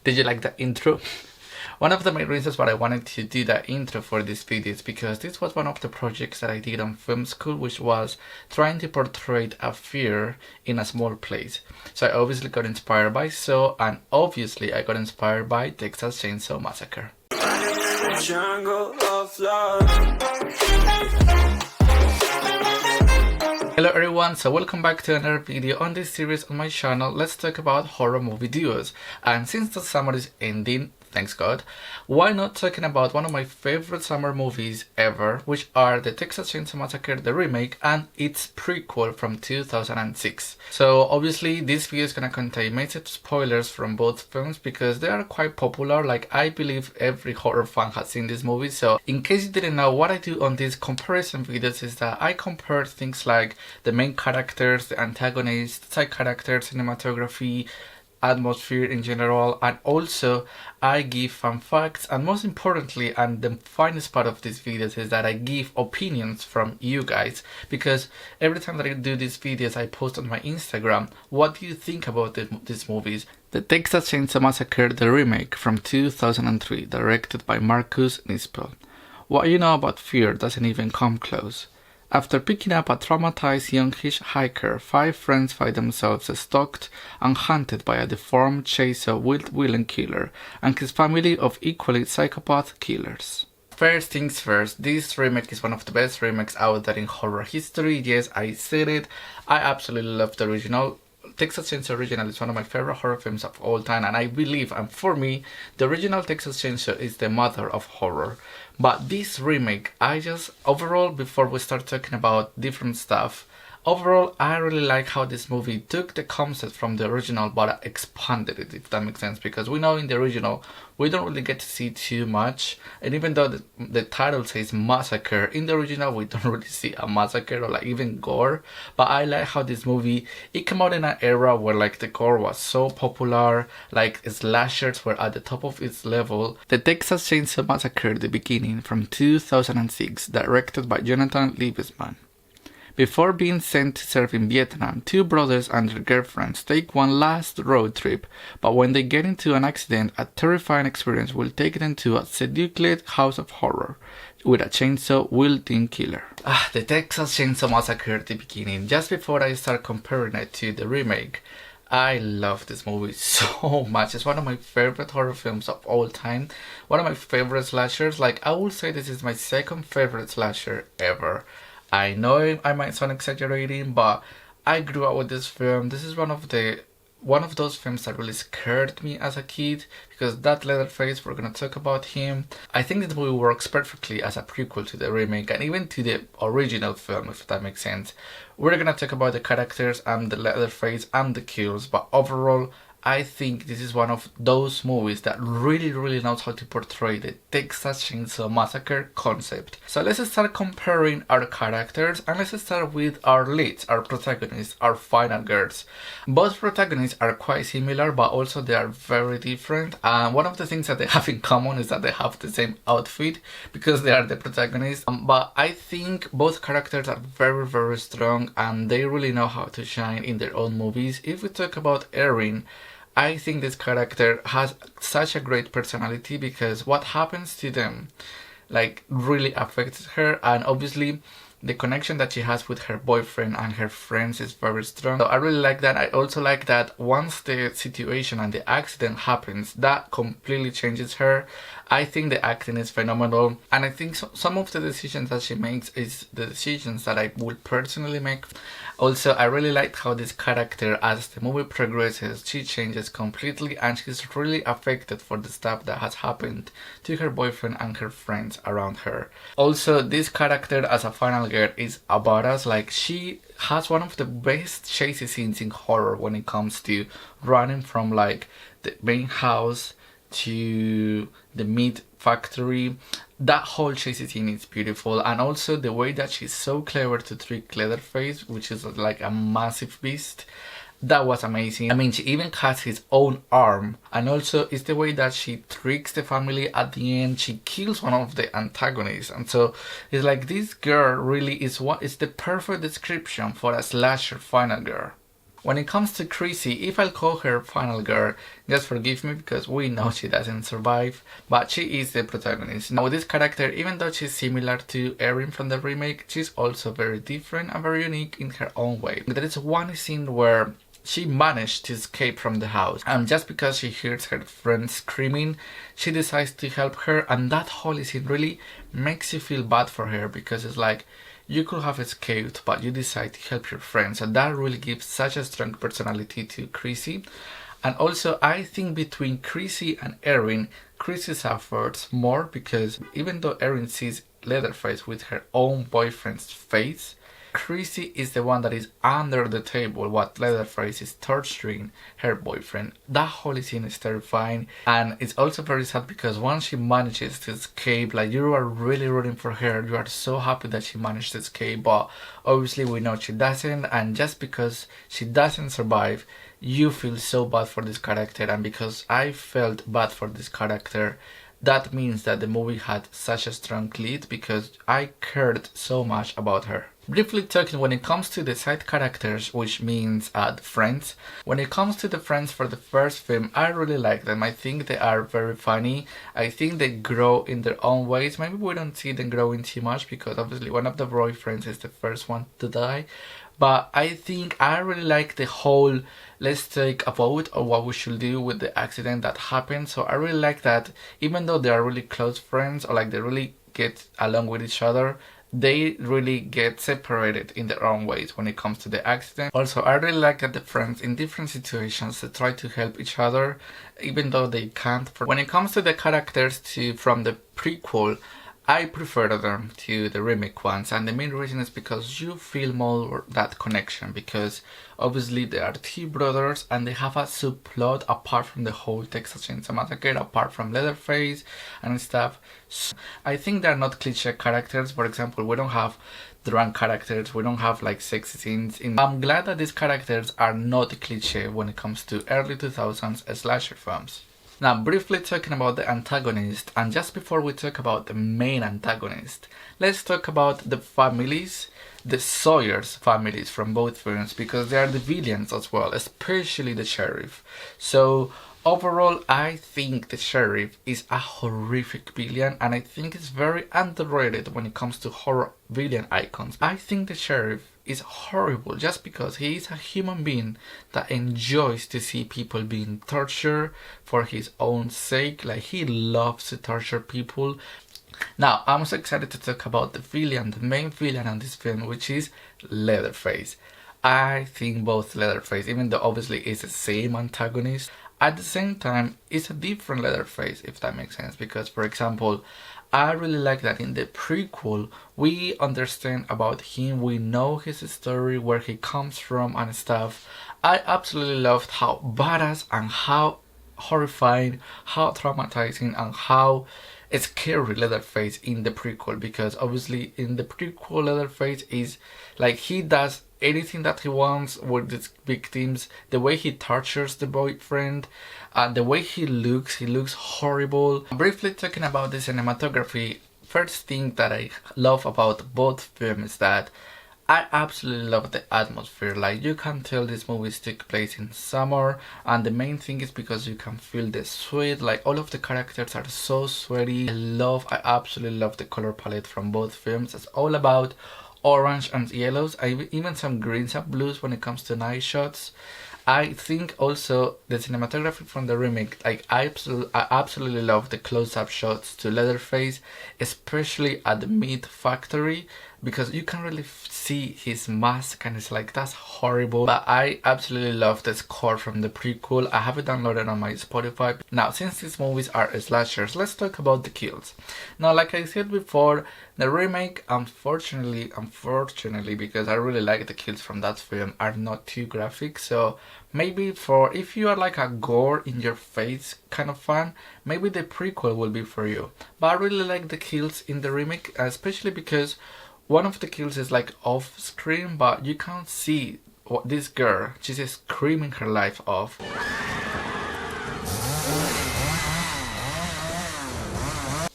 Did you like the intro? One of the main reasons why I wanted to do that intro for this video is because this was one of the projects that I did on film school, which was trying to portray a fear in a small place. So I obviously got inspired by Saw, and obviously I got inspired by Texas Chainsaw Massacre. Jungle of love. Hello everyone, so welcome back to another video on this series on my channel. Let's talk about horror movie duos. And since the summer is ending, thanks God, why not talking about one of my favorite summer movies ever, which are the Texas Chainsaw Massacre, the remake, and its prequel from 2006. So obviously this video is gonna contain massive spoilers from both films because they are quite popular. Like, I believe every horror fan has seen this movie. So in case you didn't know, what I do on these comparison videos is that I compare things like the main characters, the antagonist, side characters, cinematography, atmosphere in general, and also I give fun facts, and most importantly, and the finest part of these videos, is that I give opinions from you guys, because every time that I do these videos I post on my Instagram, what do you think about these movies? The Texas Chainsaw Massacre, the remake from 2003, directed by Marcus Nispel. What you know about fear doesn't even come close. After picking up a traumatized young hitchhiker, 5 friends find themselves stalked and hunted by a deformed chainsaw wield-wielding killer and his family of equally psychopath killers. First things first, this remake is one of the best remakes out there in horror history. Yes, I said it. I absolutely love the original. Texas Chainsaw Original is one of my favorite horror films of all time, and I believe, and for me, the original Texas Chainsaw is the mother of horror. But this remake, overall, before we start talking about different stuff, overall, I really like how this movie took the concept from the original but expanded it, if that makes sense, because we know in the original we don't really get to see too much, and even though the title says Massacre, in the original we don't really see a massacre or like even gore. But I like how this movie, it came out in an era where like the gore was so popular, like slashers were at the top of its level. The Texas Chainsaw Massacre, the beginning, from 2006, directed by Jonathan Liebesman. Before being sent to serve in Vietnam, 2 brothers and their girlfriends take one last road trip, but when they get into an accident, a terrifying experience will take them to a seduced house of horror with a chainsaw wielding killer. The Texas Chainsaw Massacre, the beginning. Just before I start comparing it to the remake, I love this movie so much. It's one of my favorite horror films of all time. One of my favorite slashers. Like, I would say this is my second favorite slasher ever. I know I might sound exaggerating, but I grew up with this film. This is one of those films that really scared me as a kid, because that Leatherface, we're gonna talk about him. I think this movie works perfectly as a prequel to the remake and even to the original film, if that makes sense. We're gonna talk about the characters and the Leatherface and the kills, but overall, I think this is one of those movies that really knows how to portray the Texas Chainsaw Massacre concept. So let's start comparing our characters, and let's start with our leads, our protagonists, our final girls. Both protagonists are quite similar, but also they are very different. And one of the things that they have in common is that they have the same outfit because they are the protagonists. But I think both characters are very strong, and they really know how to shine in their own movies. If we talk about Erin, I think this character has such a great personality because what happens to them like really affects her, and obviously the connection that she has with her boyfriend and her friends is very strong. So I really like that. I also like that once the situation and the accident happens, that completely changes her. I think the acting is phenomenal, and I think some of the decisions that she makes is the decisions that I would personally make. Also, I really liked how this character, as the movie progresses, she changes completely, and she's really affected for the stuff that has happened to her boyfriend and her friends around her. Also, this character as a final girl is a badass. Like, she has one of the best chase scenes in horror when it comes to running from like the main house to the meat factory. That whole chase scene is beautiful, and also the way that she's so clever to trick Leatherface, which is like a massive beast. That was amazing. I mean, she even has his own arm, and also it's the way that she tricks the family at the end. She kills one of the antagonists, and so it's like this girl really is the perfect description for a slasher final girl. When it comes to Chrissy, if I'll call her final girl, just forgive me because we know she doesn't survive, but she is the protagonist. Now this character, even though she's similar to Erin from the remake, she's also very different and very unique in her own way. There is one scene where she managed to escape from the house, and just because she hears her friend screaming, she decides to help her, and that whole scene really makes you feel bad for her because it's like, you could have escaped, but you decide to help your friends, and that really gives such a strong personality to Chrissy. And also, I think between Chrissy and Erin, Chrissy suffers more because even though Erin sees Leatherface with her own boyfriend's face, Chrissy is the one that is under the table what Leatherface is torturing her boyfriend. That whole scene is terrifying, and it's also very sad because once she manages to escape, like, you are really rooting for her, you are so happy that she managed to escape, but obviously we know she doesn't, and just because she doesn't survive, you feel so bad for this character. And because I felt bad for this character, that means that the movie had such a strong lead because I cared so much about her. Briefly talking, when it comes to the side characters, which means the friends, when it comes to the friends for the first film, I really like them. I think they are very funny. I think they grow in their own ways. Maybe we don't see them growing too much because obviously one of the boyfriends is the first one to die. But I think I really like the whole let's take a vote on what we should do with the accident that happened. So I really like that even though they are really close friends or like they really get along with each other, they really get separated in their own ways when it comes to the accident. Also, I really like that the friends in different situations they try to help each other even though they can't. When it comes to the characters from the prequel, I prefer them to the remake ones, and the main reason is because you feel more that connection because obviously they are two brothers and they have a subplot apart from the whole Texas Chainsaw Massacre, apart from Leatherface and stuff. So I think they're not cliche characters. For example, we don't have drunk characters, we don't have like sexy scenes. I'm glad that these characters are not cliche when it comes to early 2000s slasher films. Now, briefly talking about the antagonist, and just before we talk about the main antagonist, let's talk about the families, the Sawyer's families from both films, because they are the villains as well, especially the sheriff. So overall, I think the sheriff is a horrific villain, and I think it's very underrated when it comes to horror villain icons. I think the sheriff is horrible just because he is a human being that enjoys to see people being tortured for his own sake. Like, he loves to torture people. Now, I'm so excited to talk about the villain, the main villain in this film, which is Leatherface. I think both Leatherface, even though obviously it's the same antagonist, at the same time it's a different Leatherface, if that makes sense. Because, for example, I really like that in the prequel we understand about him, we know his story, where he comes from and stuff. I absolutely loved how badass and how horrifying, how traumatizing and how scary Leatherface in the prequel, because obviously in the prequel Leatherface is like, he does anything that he wants with his victims. The way he tortures the boyfriend and the way he looks horrible. Briefly talking about the cinematography, first thing that I love about both films is that I absolutely love the atmosphere. Like, you can tell these movies take place in summer, and the main thing is because you can feel the sweat. Like, all of the characters are so sweaty. I absolutely love the color palette from both films. It's all about orange and yellows, even some greens and blues when it comes to night shots. I think also the cinematography from the remake, like, I absolutely love the close-up shots to Leatherface, especially at the meat factory, because you can really see his mask and it's like, that's horrible. But I absolutely love the score from the prequel. I have it downloaded on my Spotify. Now, since these movies are slashers, let's talk about the kills. Now, like I said before, the remake, unfortunately, because I really like the kills from that film, are not too graphic. So maybe if you are like a gore in your face kind of fan, maybe the prequel will be for you. But I really like the kills in the remake, especially because one of the kills is like off screen, but you can't see what this girl, she's just screaming her life off.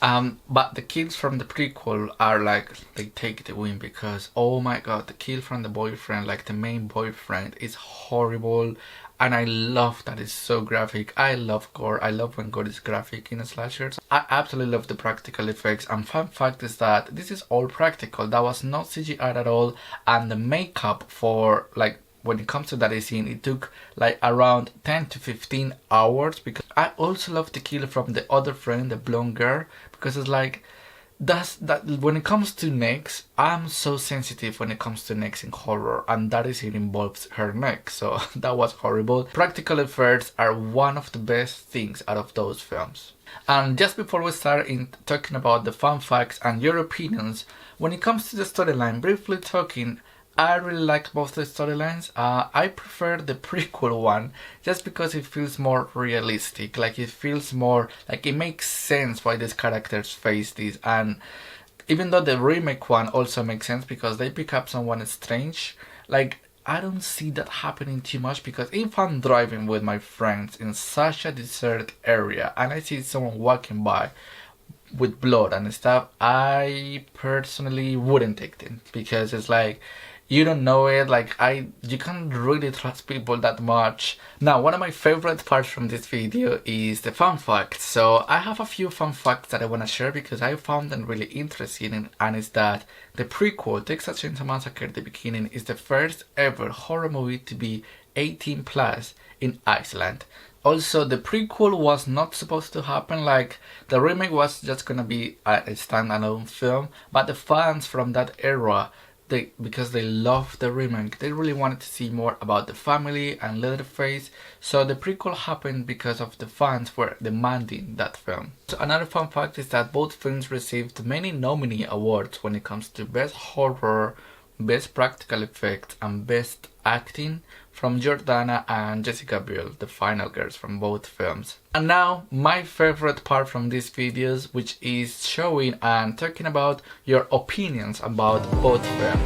But the kills from the prequel are like, they take the win, because oh my god, the kill from the boyfriend, like the main boyfriend, is horrible. And I love that it's so graphic. I love gore. I love when gore is graphic in a slasher. I absolutely love the practical effects. And fun fact is that this is all practical. That was not CGI at all. And the makeup for, like, when it comes to that scene, it took like around 10 to 15 hours. Because I also love the kill from the other friend, the blonde girl, because it's like, that when it comes to necks, I'm so sensitive when it comes to necks in horror, and that is, it involves her neck, so that was horrible. Practical effects are one of the best things out of those films. And just before we start in talking about the fun facts and your opinions, when it comes to the storyline, briefly talking, I really like both the storylines. I prefer the prequel one just because it feels more realistic. Like, it feels more like it makes sense why these characters face this. And even though the remake one also makes sense because they pick up someone strange, like, I don't see that happening too much. Because if I'm driving with my friends in such a deserted area and I see someone walking by with blood and stuff, I personally wouldn't take them, because it's like, you don't know it, like, you can't really trust people that much. Now, one of my favorite parts from this video is the fun facts. So I have a few fun facts that I want to share because I found them really interesting, and it's that the prequel, Texas Chainsaw Massacre: The Beginning, is the first ever horror movie to be 18 plus in Iceland. Also, the prequel was not supposed to happen, like, the remake was just gonna be a standalone film, but the fans from that era, because they loved the remake, they really wanted to see more about the family and Leatherface, so the prequel happened because of the fans were demanding that film. So another fun fact is that both films received many nominee awards when it comes to Best Horror, Best Practical Effects, and Best Acting from Jordana and Jessica Biel, the final girls from both films. And now, my favorite part from these videos, which is showing and talking about your opinions about both films.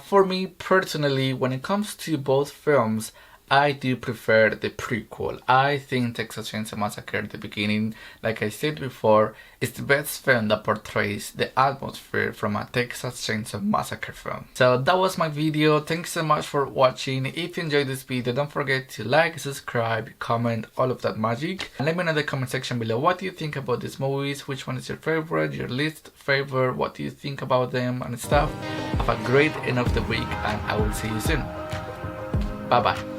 For me personally, when it comes to both films, I do prefer the prequel. I think Texas Chainsaw Massacre: The Beginning, like I said before, is the best film that portrays the atmosphere from a Texas Chainsaw Massacre film. So that was my video. Thanks so much for watching. If you enjoyed this video, don't forget to like, subscribe, comment, all of that magic. And let me know in the comment section below, what do you think about these movies? Which one is your favorite, your least favorite? What do you think about them and stuff? Have a great end of the week, and I will see you soon. Bye bye.